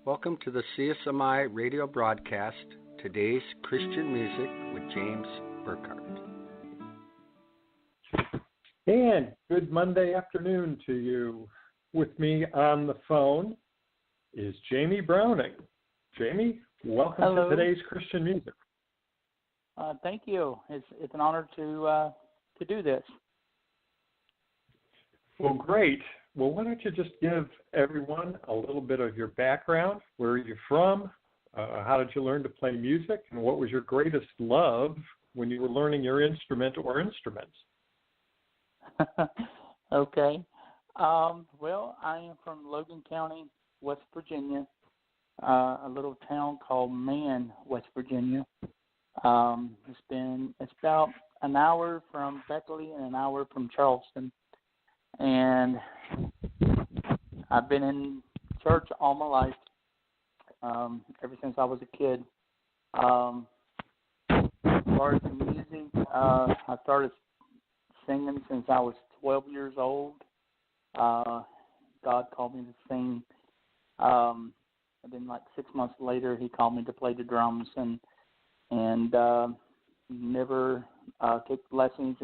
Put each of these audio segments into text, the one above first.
Welcome to the CSMI radio broadcast, Today's Christian Music with James Burkhardt. And good Monday afternoon to you. With me on the phone is Jamie Browning. Jamie, welcome Hello. to Today's Christian Music. Thank you. It's an honor to do this. Well, great. Well, why don't you just give everyone a little bit of your background? Where are you from? How did you learn to play music? And what was your greatest love when you were learning your instrument or instruments? Okay. Well, I am from Logan County, West Virginia, a little town called Man, West Virginia. It's about an hour from Beckley and an hour from Charleston. And I've been in church all my life, ever since I was a kid. As far as the music, I started singing since I was 12 years old. God called me to sing. And then like 6 months later, he called me to play the drums and never took lessons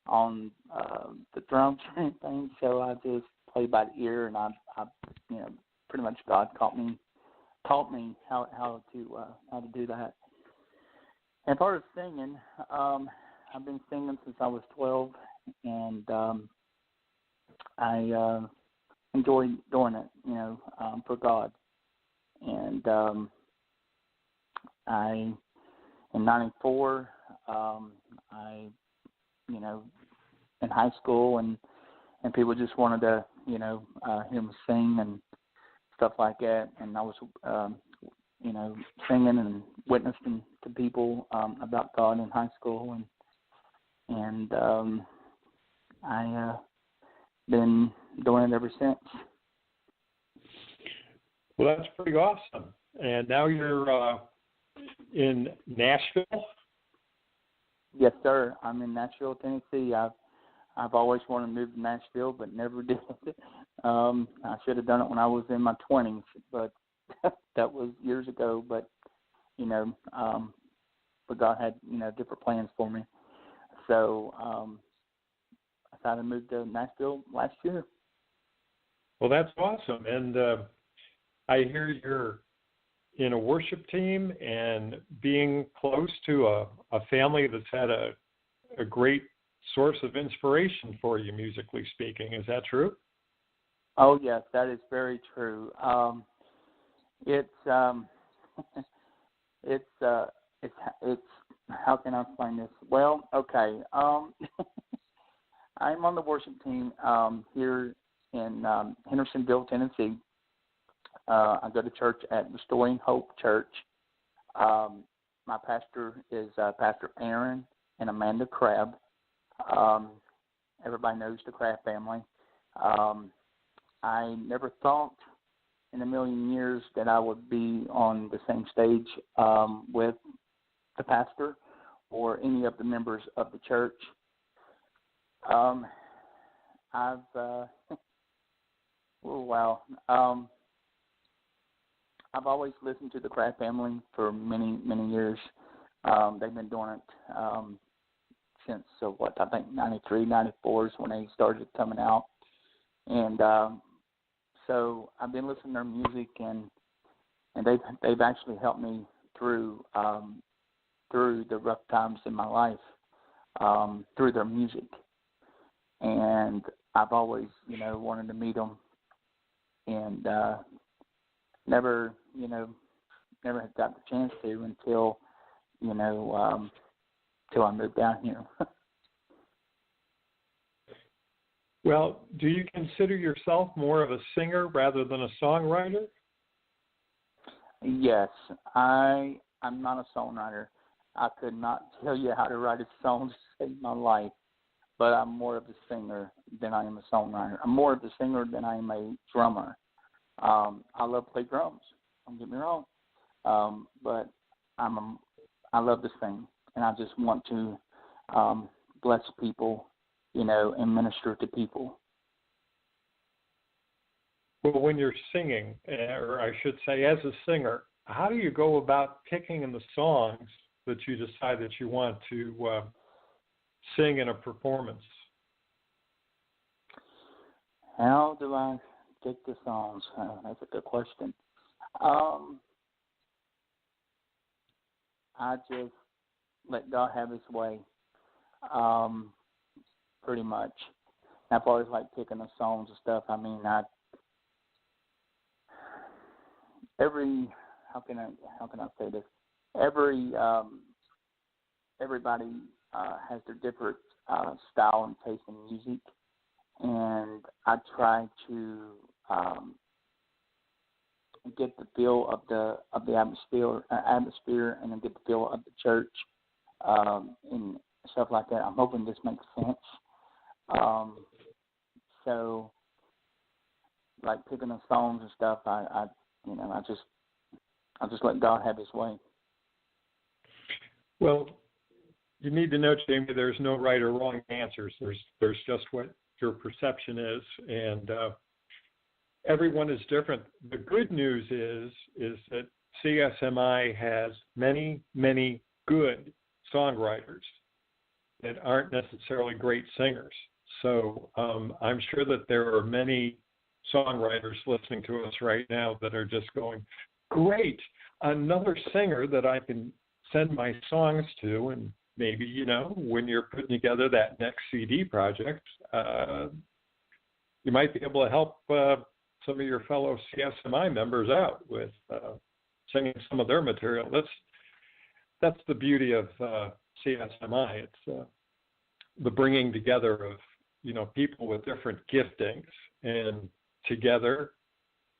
on the drums or anything, so I just played by the ear, and I pretty much God taught me how to do that. And as far as singing, I've been singing since I was 12, and I enjoy doing it, for God. And in '94, in high school, and people just wanted to, hear me sing and stuff like that. And I was, singing and witnessing to people about God in high school, and I been doing it ever since. Well, that's pretty awesome. And now you're in Nashville? Yes, sir. I'm in Nashville, Tennessee. I've always wanted to move to Nashville, but never did. I should have done it when I was in my 20s, but that was years ago. But but God had different plans for me, so I decided to move to Nashville last year. Well, that's awesome. And I hear you're in a worship team and being close to a family that's had a great source of inspiration for you, musically speaking. Is that true? Oh, yes, that is very true. It's how can I explain this? Well, okay. I'm on the worship team here in Hendersonville, Tennessee. I go to church at Restoring Hope Church. My pastor is Pastor Aaron and Amanda Crabb. Everybody knows the Crabb family. I never thought in a million years that I would be on the same stage with the pastor or any of the members of the church. I've always listened to the Crabb family for many, many years. They've been doing it since, I think 93, 94 is when they started coming out. And so I've been listening to their music, and they've actually helped me through the rough times in my life, through their music. And I've always, wanted to meet them, and never had got the chance to until I moved down here. Well, do you consider yourself more of a singer rather than a songwriter? Yes, I'm not a songwriter. I could not tell you how to write a song to save my life, but I'm more of a singer than I am a songwriter. I'm more of a singer than I am a drummer. I love to play drums, don't get me wrong, but I love to sing, and I just want to bless people, and minister to people. Well, when you're singing, or I should say as a singer, how do you go about picking the songs that you decide that you want to sing in a performance? How do I pick the songs? That's a good question. I just let God have His way, pretty much. I've always liked picking the songs and stuff. I mean, how can I say this? Everybody has their different style and taste in music, and I try to get the feel of the atmosphere, and then get the feel of the church, and stuff like that. I'm hoping this makes sense. So, like picking the songs and stuff, I just let God have His way. Well, you need to know, Jamie, there's no right or wrong answers. There's just what your perception is, and everyone is different. The good news is that CSMI has many, many good songwriters that aren't necessarily great singers. So I'm sure that there are many songwriters listening to us right now that are just going, great, another singer that I can send my songs to, and maybe, when you're putting together that next CD project, you might be able to help some of your fellow CSMI members out with singing some of their material. That's the beauty of CSMI. It's the bringing together of people with different giftings, and together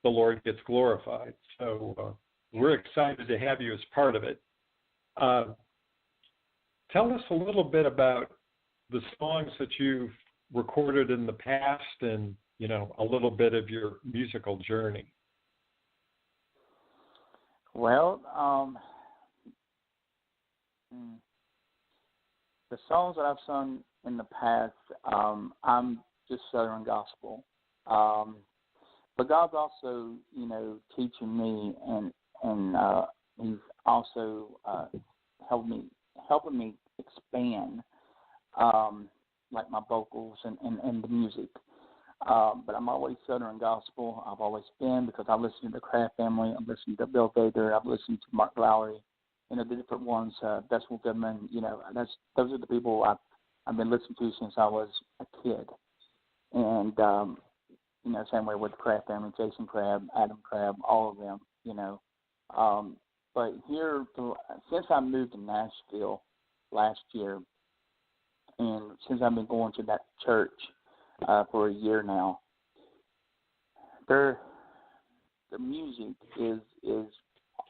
the Lord gets glorified. So we're excited to have you as part of it. Tell us a little bit about the songs that you've recorded in the past, and a little bit of your musical journey. Well, the songs that I've sung in the past, I'm just Southern gospel. But God's also, teaching me, and He's also helping me expand, like my vocals and the music. But I'm always Southern gospel. I've always been, because I listen to the Kraft family. I've listened to Bill Gaither. I've listened to Mark Lowry. The different ones. Bessel Goodman. Those are the people I've been listening to since I was a kid. And same way with the Kraft family, Jason Crabb, Adam Crabb, all of them. But here, since I moved to Nashville last year, and since I've been going to that church for a year now, the music is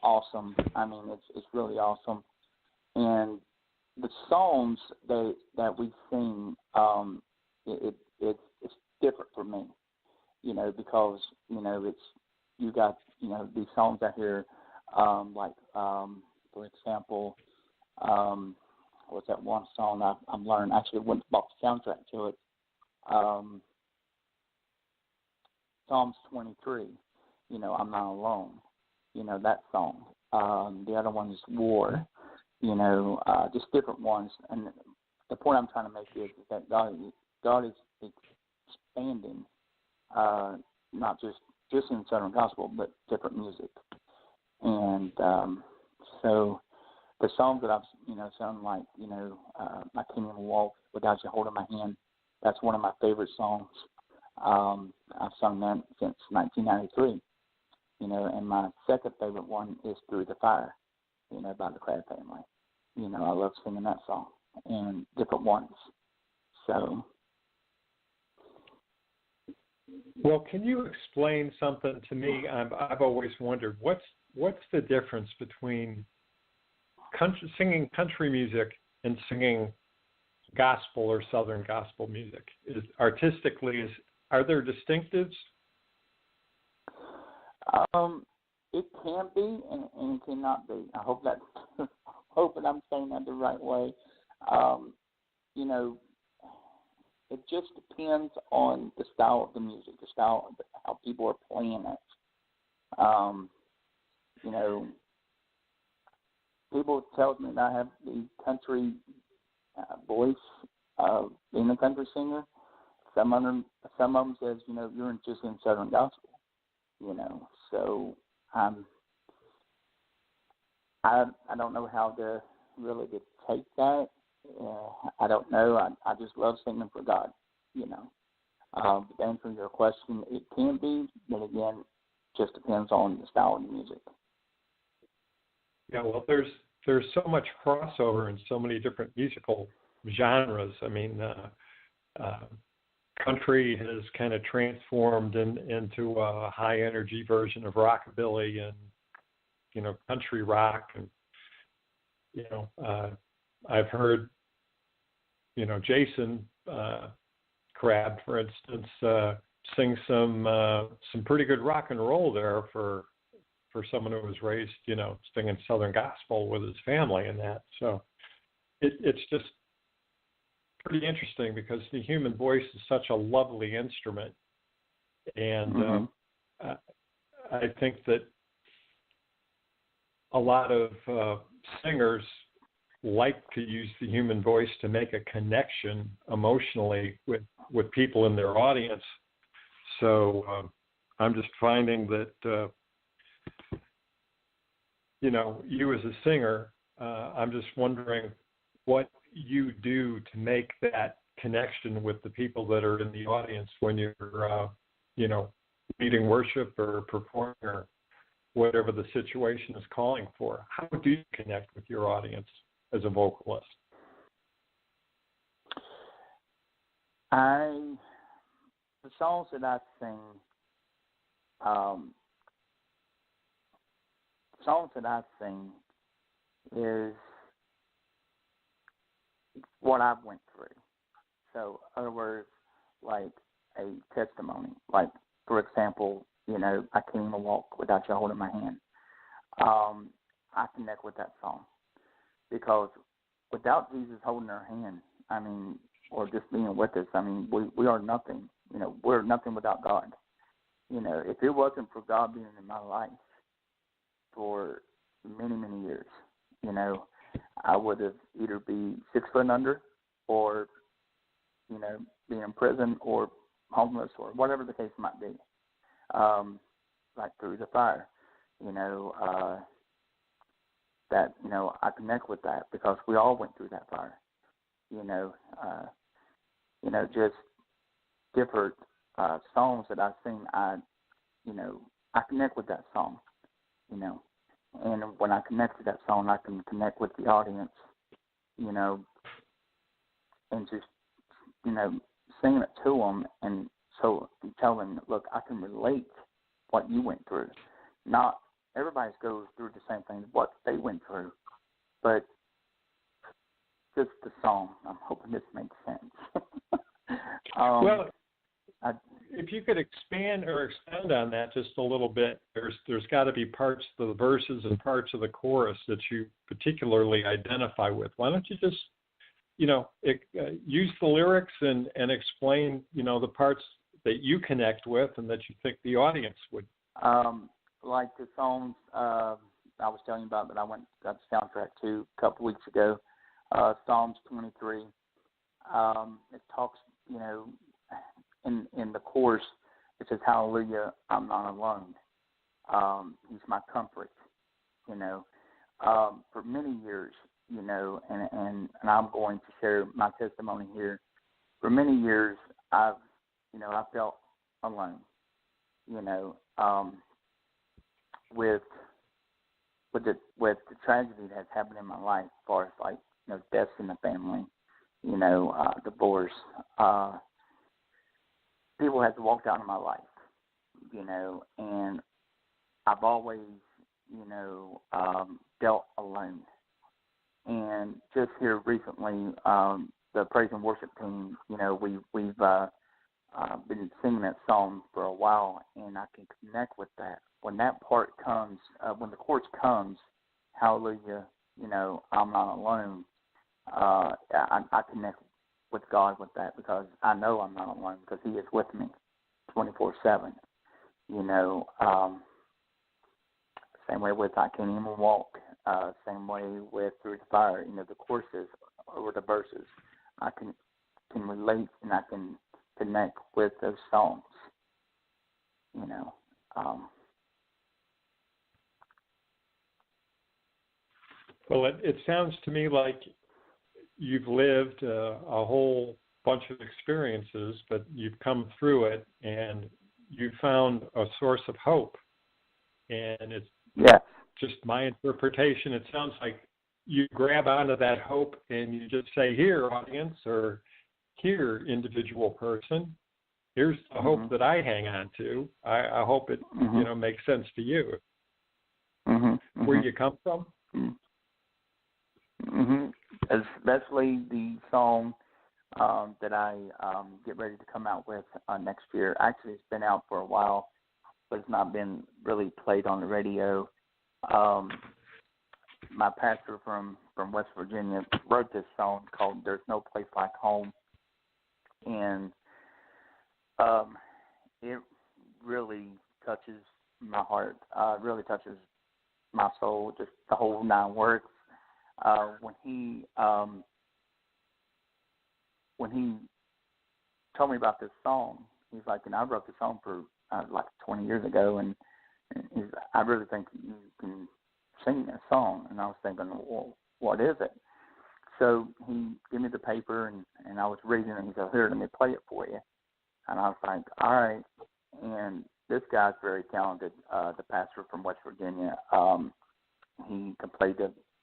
awesome. I mean, it's really awesome, and the songs that we sing, it's different for me, because it's you got these songs out here, like for example, what's that one song I'm learning? Actually, went bought the soundtrack to it. Psalms 23. I'm not alone. That song. The other one is War. Just different ones. And the point I'm trying to make is that God is expanding, not just in Southern gospel, but different music. And so the songs that I've sung, like I Can't Even Walk Without You Holding My Hand. That's one of my favorite songs. I've sung that since 1993. And my second favorite one is Through the Fire, by the Kraft family. I love singing that song, and different ones. So. Well, can you explain something to me? I've always wondered, what's the difference between singing country music and singing gospel or Southern gospel music? Are there distinctives? It can be, and it cannot be. I hope that I'm saying that the right way. It just depends on the style of the music, the style of how how people are playing it. You know, people tell me that I have the country voice of being a country singer. Some of them says, you know, you're just in Southern gospel. You know, so I don't know how to really to take that. I don't know. I just love singing for God. You know, to answer your question, it can be, but again, just depends on the style of the music. Yeah, well, there's so much crossover in so many different musical genres. I mean, country has kind of transformed into a high energy version of rockabilly and, you know, country rock. And, you know, I've heard, you know, Jason Crabb, for instance, sing some pretty good rock and roll there for someone who was raised, you know, singing Southern gospel with his family and that. So it's just pretty interesting because the human voice is such a lovely instrument. And I think that a lot of singers like to use the human voice to make a connection emotionally with people in their audience. So I'm just finding that, you know, you as a singer, I'm just wondering what you do to make that connection with the people that are in the audience when you're, you know, leading worship or performing or whatever the situation is calling for. How do you connect with your audience as a vocalist? The songs that I sing, is what I've went through. So, in other words, like a testimony. Like, for example, you know, I can't even walk without you holding my hand. I connect with that song because without Jesus holding our hand, I mean, or just being with us, I mean, we are nothing. You know, we're nothing without God. You know, if it wasn't for God being in my life for many, many years, you know, I would have either be 6 foot under or, you know, be in prison or homeless or whatever the case might be, like through the fire, you know, that, you know, I connect with that because we all went through that fire, you know, just different songs that I sing, you know, I connect with that song, you know. And when I connect to that song, I can connect with the audience, you know, and just, you know, sing it to them and so tell them, look, I can relate what you went through. Not everybody goes through the same thing, what they went through, but just the song. I'm hoping this makes sense. Well, if you could expand or expound on that just a little bit, there's got to be parts of the verses and parts of the chorus that you particularly identify with. Why don't you just, you know, use the lyrics and explain, you know, the parts that you connect with and that you think the audience would. Like the songs I was telling you about that I got the soundtrack to a couple weeks ago, Psalms 23. It talks, you know, in the chorus, it says, hallelujah, I'm not alone. He's my comfort, you know. For many years, you know, and I'm going to share my testimony here. For many years, I felt alone, you know, with the tragedy that's happened in my life, as far as like, you know, deaths in the family, you know, divorce. People have walked out of my life, you know, and I've always, you know, dealt alone. And just here recently, the praise and worship team, you know, we've been singing that song for a while, and I can connect with that. When that part comes, when the chorus comes, hallelujah, you know, I'm not alone, I connect with God with that because I know I'm not alone because He is with me 24/7, Same way with I Can't Even Walk. Same way with Through the Fire. The choruses or the verses. I can relate and I can connect with those songs. Well, it sounds to me like you've lived a whole bunch of experiences, but you've come through it and you found a source of hope. And it's just my interpretation. It sounds like you grab onto that hope and you just say, here, audience, or here, individual person, here's the hope that I hang on to. I hope it makes sense to you. Where you come from? Especially the song that I get ready to come out with next year. Actually, it's been out for a while, but it's not been really played on the radio. My pastor from West Virginia wrote this song called "There's No Place Like Home," and it really touches my heart. Really touches my soul. Just the whole 9 words. When he told me about this song, he's like, and I wrote the song for like 20 years ago, and I really think you can sing this song. And I was thinking, well, what is it? So he gave me the paper, and I was reading it, and he said, here, let me play it for you. And I was like, all right. And this guy's very talented, the pastor from West Virginia. He can play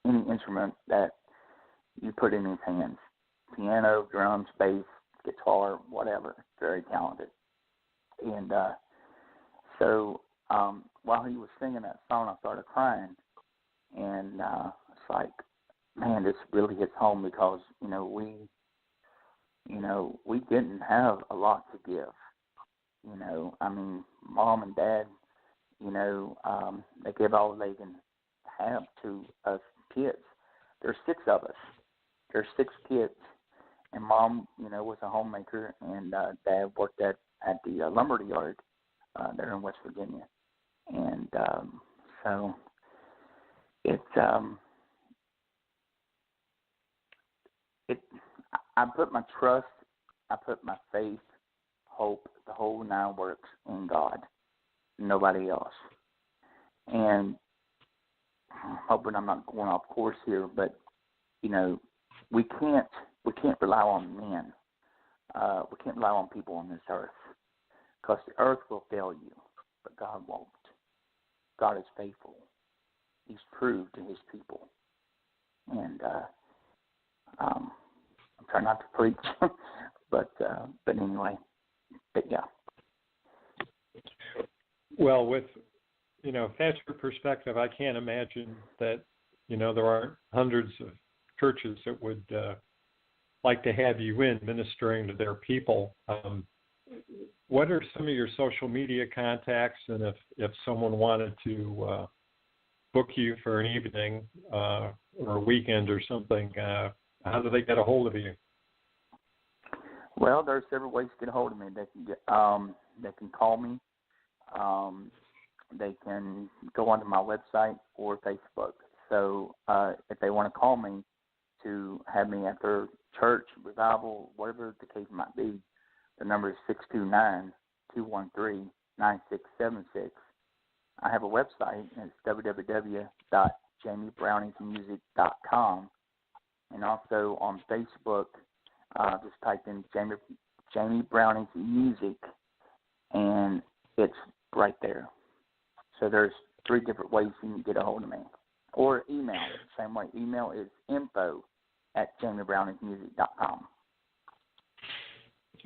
any instrument that you put in his hands, piano, drums, bass, guitar, whatever. Very talented. And so while he was singing that song, I started crying. And it's like, man, this really hits home because, we didn't have a lot to give. Mom and Dad, they give all they can have to us kids. There's 6 of us. There's 6 kids. And Mom, was a homemaker, and Dad worked at the lumber yard there in West Virginia. And so I put my trust, I put my faith, hope, the whole 9 works in God, nobody else. And I'm hoping I'm not going off course here, but we can't rely on men. We can't rely on people on this earth, because the earth will fail you, but God won't. God is faithful. He's true to His people, and I'm trying not to preach, but anyway, but yeah. Well, with if that's your perspective, I can't imagine that there aren't hundreds of churches that would like to have you in ministering to their people. What are some of your social media contacts, and if someone wanted to book you for an evening or a weekend or something, how do they get a hold of you? Well, there's several ways to get a hold of me. They can call me. They can go onto my website or Facebook. So if they want to call me to have me at their church, revival, whatever the case might be, the number is 629-213-9676. I have a website, and it's www.jamiebrowningsmusic.com. And also on Facebook, just type in Jamie Browning's Music, and it's right there. So there's 3 different ways you can get a hold of me. Or email, same way. Email is info@jamiebrowningsmusic.com.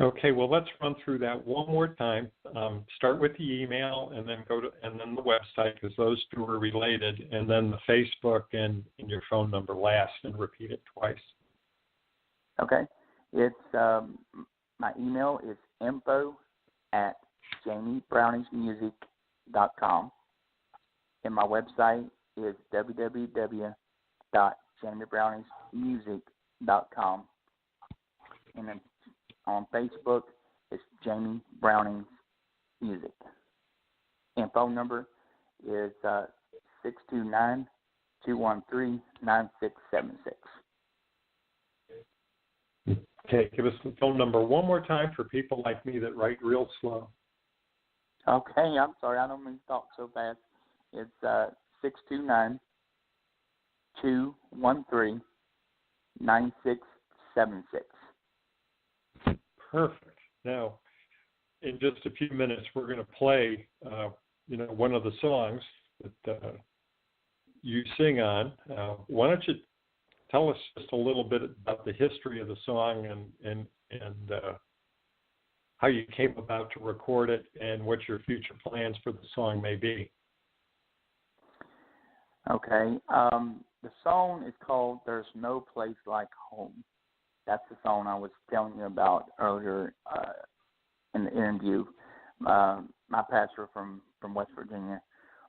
Okay, well, let's run through that one more time. Start with the email, and then and then the website, because those 2 are related, and then the Facebook and your phone number last, and repeat it twice. Okay, it's my email is info@jamiebrowningsmusic.com, and my website is www.jamiebrowningsmusic.com, and then on Facebook, it's Jamie Browning's Music. and phone number is 629-213-9676. Okay, give us the phone number one more time for people like me that write real slow. Okay, I'm sorry. I don't mean to talk so fast. It's 629-213-9676. Perfect. Now, in just a few minutes, we're going to play, one of the songs that you sing on. Why don't you tell us just a little bit about the history of the song and how you came about to record it and what your future plans for the song may be. Okay. The song is called "There's No Place Like Home." That's the song I was telling you about earlier in the interview. My pastor from West Virginia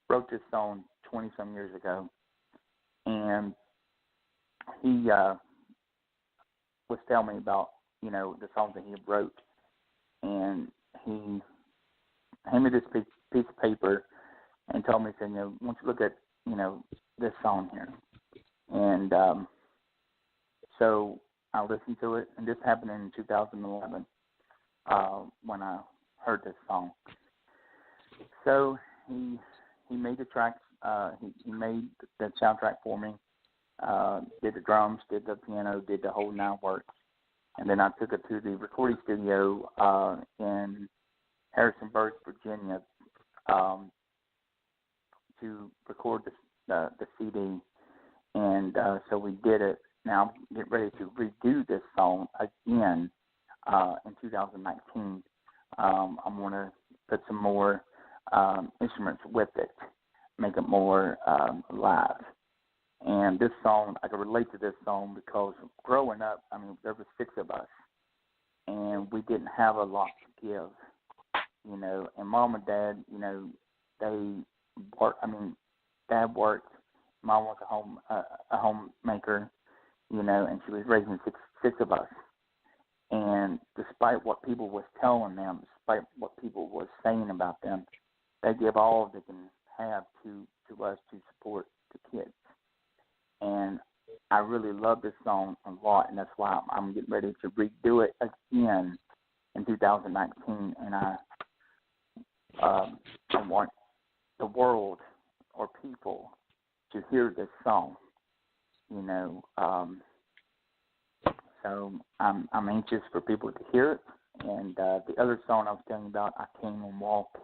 wrote this song 20-some years ago, and he was telling me about, the songs that he wrote, and he handed me this piece of paper and told me, said, why don't you look at, this song here. And so I listened to it, and this happened in 2011 when I heard this song. So he made the tracks. He made the soundtrack for me. Did the drums, did the piano, did the whole 9 works. And then I took it to the recording studio in Harrisonburg, Virginia, to record the CD. And so we did it. Now I'm getting ready to redo this song again in 2019. I'm going to put some more instruments with it, make it more live. And this song, I can relate to this song because growing up, there were 6 of us, and we didn't have a lot to give, and Mom and Dad, they worked. Dad worked, Mom was a homemaker, and she was raising six of us. And despite what people was telling them, despite what people was saying about them, they give all they can have to us to support the kids. And I really love this song a lot, and that's why I'm getting ready to redo it again in 2019. And I want the world or people to hear this song, So I'm anxious for people to hear it. And the other song I was telling you about, I Came and Walked,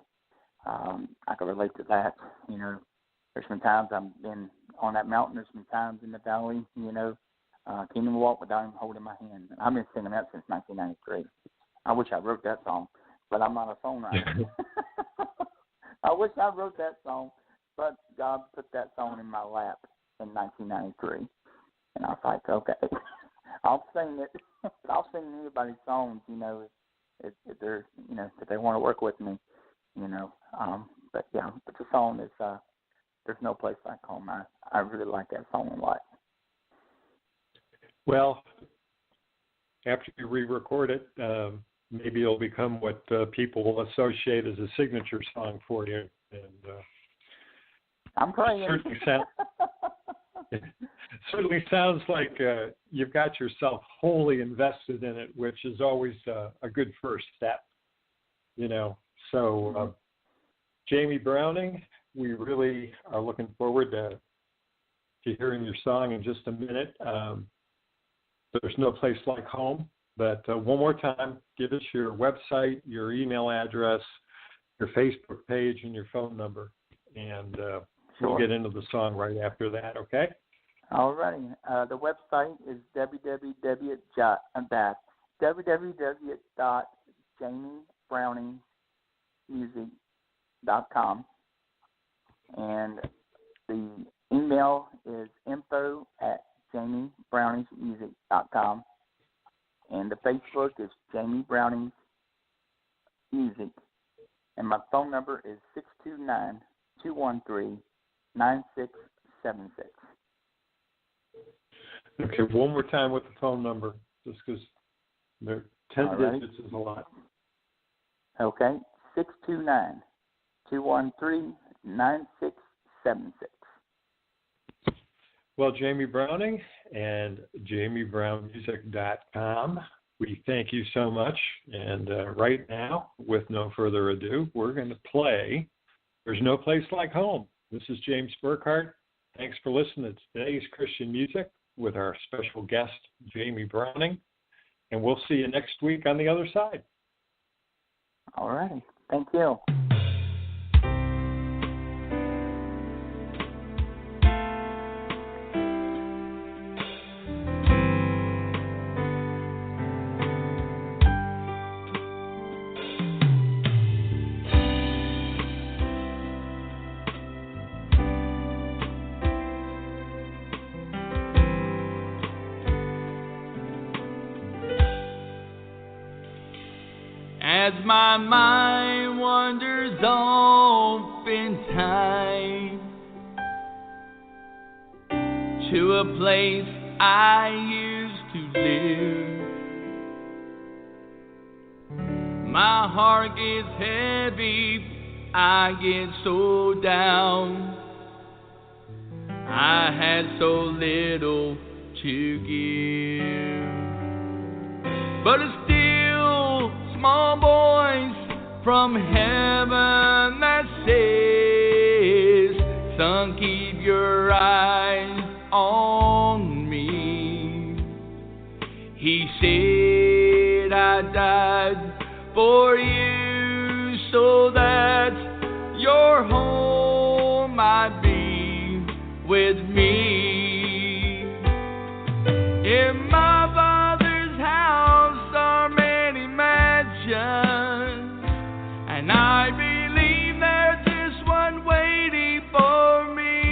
I can relate to that. There's been times I've been on that mountain. There's been times in the valley, came and walked without him holding my hand. And I've been singing that since 1993. I wish I wrote that song, but I'm not a songwriter. I wish I wrote that song, but God put that song in my lap in 1993. And I was like, okay, I'll sing it. I'll sing anybody's songs, if they're, if they want to work with me, But the song is, There's No Place Like Home. I really like that song a lot. Well, after you re-record it, maybe it'll become what people will associate as a signature song for you. And I'm praying. It certainly sounds like you've got yourself wholly invested in it, which is always a good first step. So Jamie Browning, we really are looking forward to hearing your song in just a minute. There's No Place Like Home. But one more time, give us your website, your email address, your Facebook page, and your phone number. And we'll get into the song right after that, okay? All righty. The website is www.jamiebrowningsmusic.com. And the email is info@jamiebrowningsmusic.com. And the Facebook is Jamie Browning's Music. And my phone number is 629-213-9676. Okay, one more time with the phone number, just because 10 digits is a lot. Okay, 213-9676. Well, Jamie Browning and JamieBrownMusic.com, we thank you so much. And right now, with no further ado, we're going to play There's No Place Like Home. This is James Burkhardt. Thanks for listening to today's Christian Music with our special guest, Jamie Browning. And we'll see you next week on the other side. All righty. Thank you. As my mind wanders off in time to a place I used to live, my heart gets heavy, I get so down. I had so little to give, but it's still small voice from heaven that says, son, keep your eyes on me. He said, I died for you so that your home might be with me. In my Father's house are many mansions, and I believe there's just one waiting for me.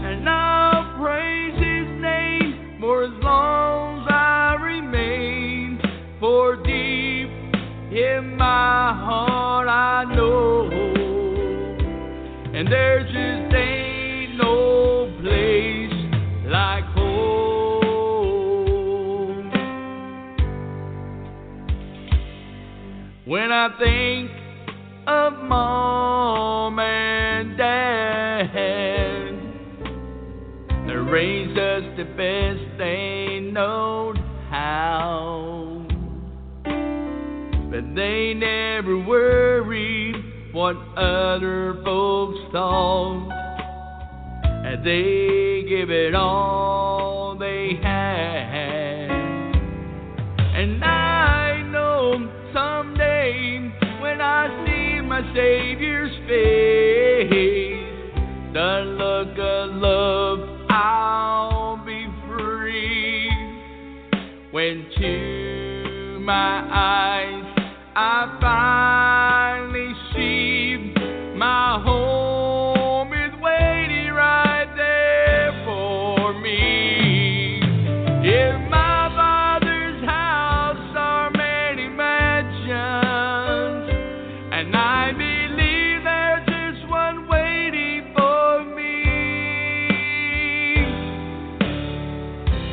And I'll praise His name for as long as I remain, for deep in my heart I know, and there just ain't no place like home. When I think of Mom and Dad, they raised us the best they knowed how, but they never worried what other folks thought, and they give it all they had. And I know someday when I see my Savior's face, the look of love, I'll be free. When to my eyes I finally see my home is waiting right there for me. In my Father's house are many mansions, and I believe there's just one waiting for me.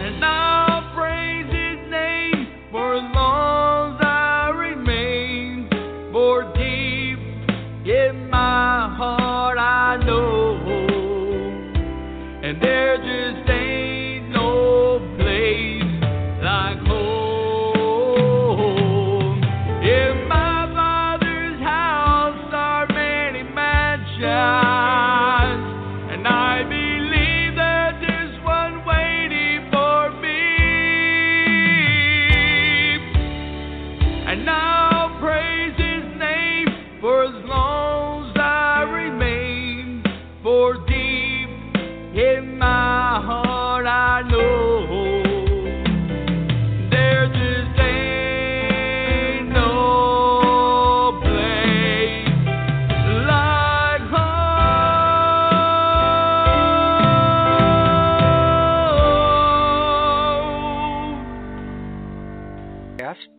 And I'll praise His name for as long as I remain, for deep in my heart I know, and there just ain't no place like home. In my Father's house are many mansions, and I believe there's just one waiting for me. And I'll praise His name for as long as I remain, for deep in my heart I know, there just ain't no place like home.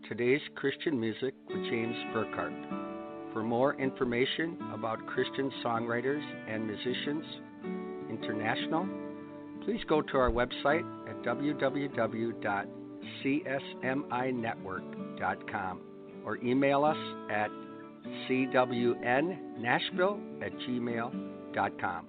Today's Christian Music with James Burkhardt. For more information about Christian songwriters and musicians international, please go to our website at www.csminetwork.com. or email us at cwnnashville@gmail.com.